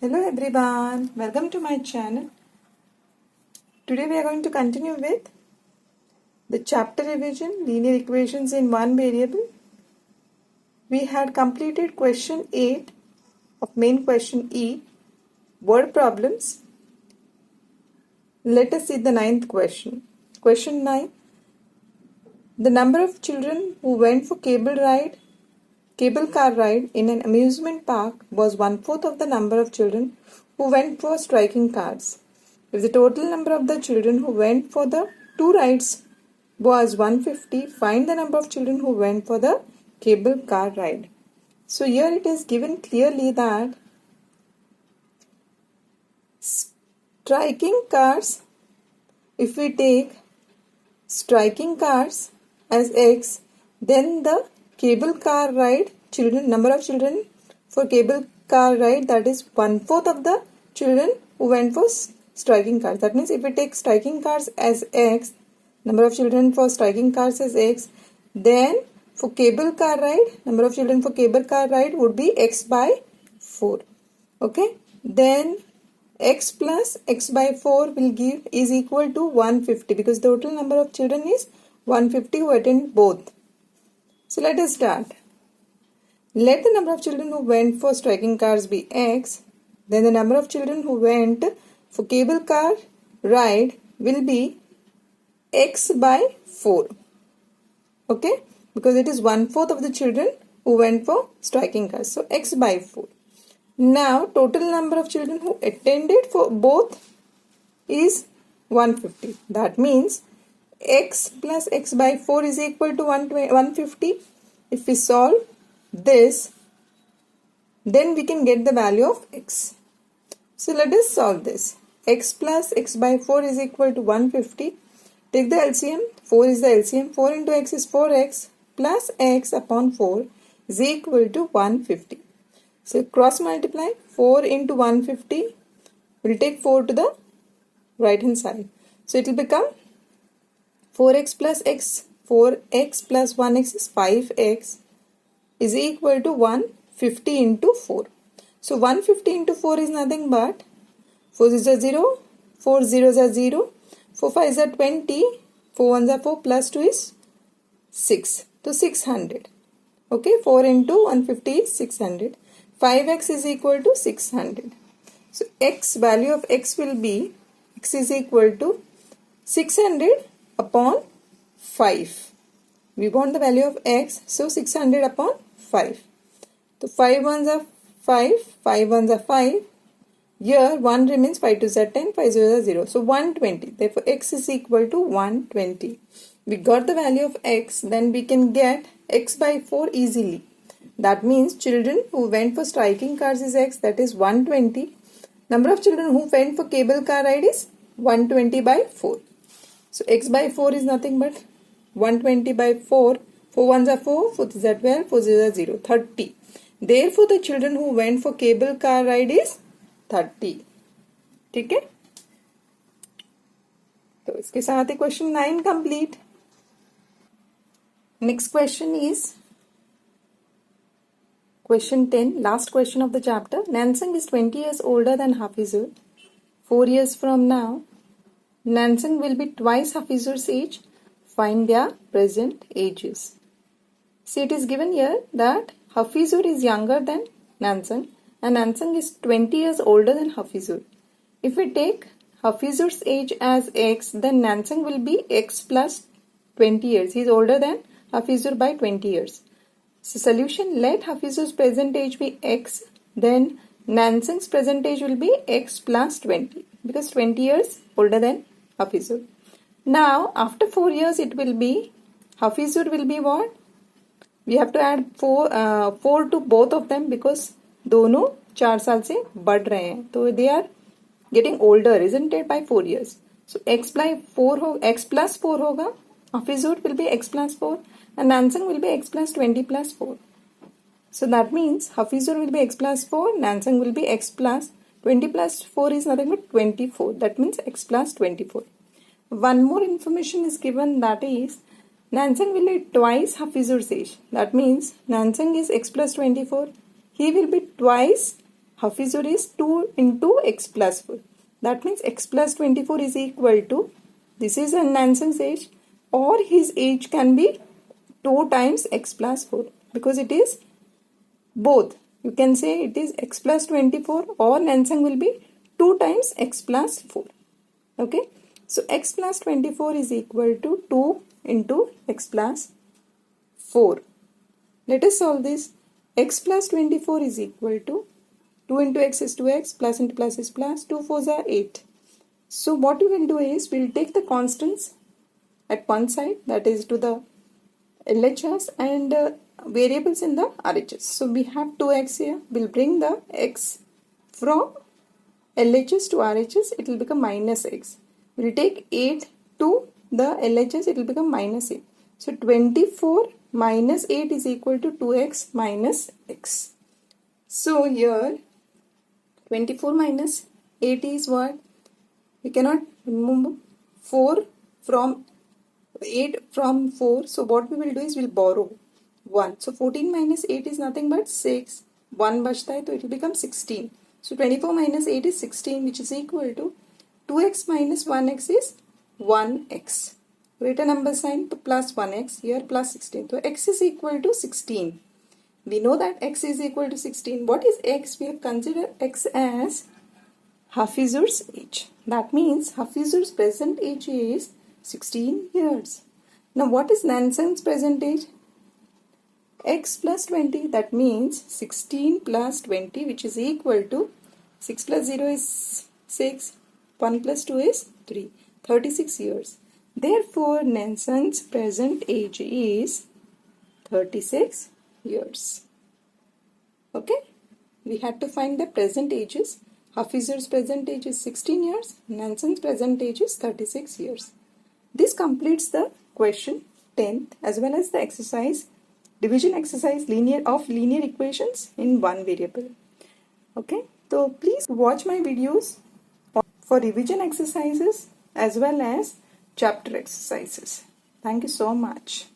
Hello everyone, welcome to my channel. Today we are going to continue with the chapter revision, linear equations in one variable. We had completed question 8 of main question E, word problems. Let us see the ninth question. Question 9. The number of children who went for cable car ride in an amusement park was 1/4 of the number of children who went for striking cars. If the total number of the children who went for the two rides was 150, find the number of children who went for the cable car ride. So here it is given clearly that striking cars, if we take striking cars as X, then the cable car ride number of children for cable car ride, that is 1/4 of the children who went for striking cars. That means if we take striking cars as X, number of children for striking cars as X, then for cable car ride, number of children for cable car ride would be X by 4. Okay, then X plus X by 4 will give is equal to 150 because the total number of children is 150 who attend both. So let us start. Let the number of children who went for striking cars be X. Then the number of children who went for cable car ride will be X by 4. Okay? Because it is 1/4 of the children who went for striking cars. So X by 4. Now total number of children who attended for both is 150. That means X plus X by 4 is equal to 150. If we solve this, then we can get the value of X. So let us solve this. X plus X by 4 is equal to 150. Take the LCM. 4 is the LCM. 4 into X is 4X plus X upon 4 is equal to 150. So cross multiply. 4 into 150. We'll take 4 to the right hand side. So it will become 4x plus x, 4x plus 1x is 5x is equal to 150 into 4. So 150 into 4 is nothing but 4 is a 0, 4 zeros are 0, 4 5 is a 20, 4 1s are 4 plus 2 is 6. So 600. Okay, 4 into 150 is 600. 5x is equal to 600. So x, value of x will be, x is equal to 600 upon 5. We want the value of x, so 600 upon 5. So 5 ones are 5, 5 ones are 5. Here 1 remains, 5 2s are 10, 5 zeros are 0. So 120. Therefore x is equal to 120. We got the value of x, then we can get x by 4 easily. That means children who went for striking cars is x, that is 120. Number of children who went for cable car ride is 120 by 4. So x by 4 is nothing but 120 by 4. 4 ones are 4, 4 threes are 12, 4 zeros are 0, 30. Therefore the children who went for cable car ride is 30. ठीक है? तो इसके साथ ही question 9 complete. Next question is question 10, last question of the chapter. Nansang is 20 years older than Hafizur. 4 years from now, Nansang will be twice Hafizur's age. Find their present ages. See, it is given here that Hafizur is younger than Nansang and Nansang is 20 years older than Hafizur. If we take Hafizur's age as X, then Nansang will be X plus 20 years. He is older than Hafizur by 20 years. So solution, let Hafizur's present age be X, then Nansang's present age will be X plus 20 because 20 years older than Hafizur. Now after 4 years it will be, Hafizur will be what? We have to add 4 to both of them because दोनों 4 साल से बढ़ रहे हैं, तो they are getting older, isn't it, by 4 years. So x plus 4 होगा, Hafizur will be x plus 4 and Nansang will be x plus 20 plus 4. So that means Hafizur will be x plus 4, Nansang will be x plus 20 plus 4 is nothing but 24. That means x plus 24. One more information is given, that is Nansang will be twice Hafizur's age. That means Nansang is x plus 24. He will be twice Hafizur is 2 into x plus 4. That means x plus 24 is equal to, this is a Nanson's age, or his age can be 2 times x plus 4, because it is both. You can say it is x plus 24 or Nansang will be 2 times x plus 4. Okay. So x plus 24 is equal to 2 into x plus 4. Let us solve this. X plus 24 is equal to 2 into x is 2x, plus into plus is plus, 2 4s are 8. So what we will do is, we will take the constants at one side, that is to the LHS, and variables in the RHS. So we have 2x here, we will bring the x from LHS to RHS, it will become minus x. We will take 8 to the LHS, it will become minus 8. So 24 minus 8 is equal to 2x minus x. So here 24 minus 8 is what? We cannot remove 4 from 8 from 4. So what we will do is, we will borrow 1. So 14 minus 8 is nothing but 6. 1 bachta hai, so it will become 16. So 24 minus 8 is 16, which is equal to 2x minus 1x is 1x. Greater number sign, to plus 1x, here plus 16. So x is equal to 16. We know that x is equal to 16. What is x? We have considered x as Hafizur's age. That means Hafizur's present age is 16 years. Now what is Nansang's present age? X plus 20. That means 16 plus 20, which is equal to 6 plus 0 is 6. 1 plus 2 is 3. 36 years. Therefore, Nansang's present age is 36 years. Okay, we had to find the present ages. Hafizur's present age is 16 years, Nansang's present age is 36 years. This completes the question 10th as well as the exercise, division exercise of linear equations in one variable. Okay, so please watch my videos for revision exercises as well as chapter exercises. Thank you so much.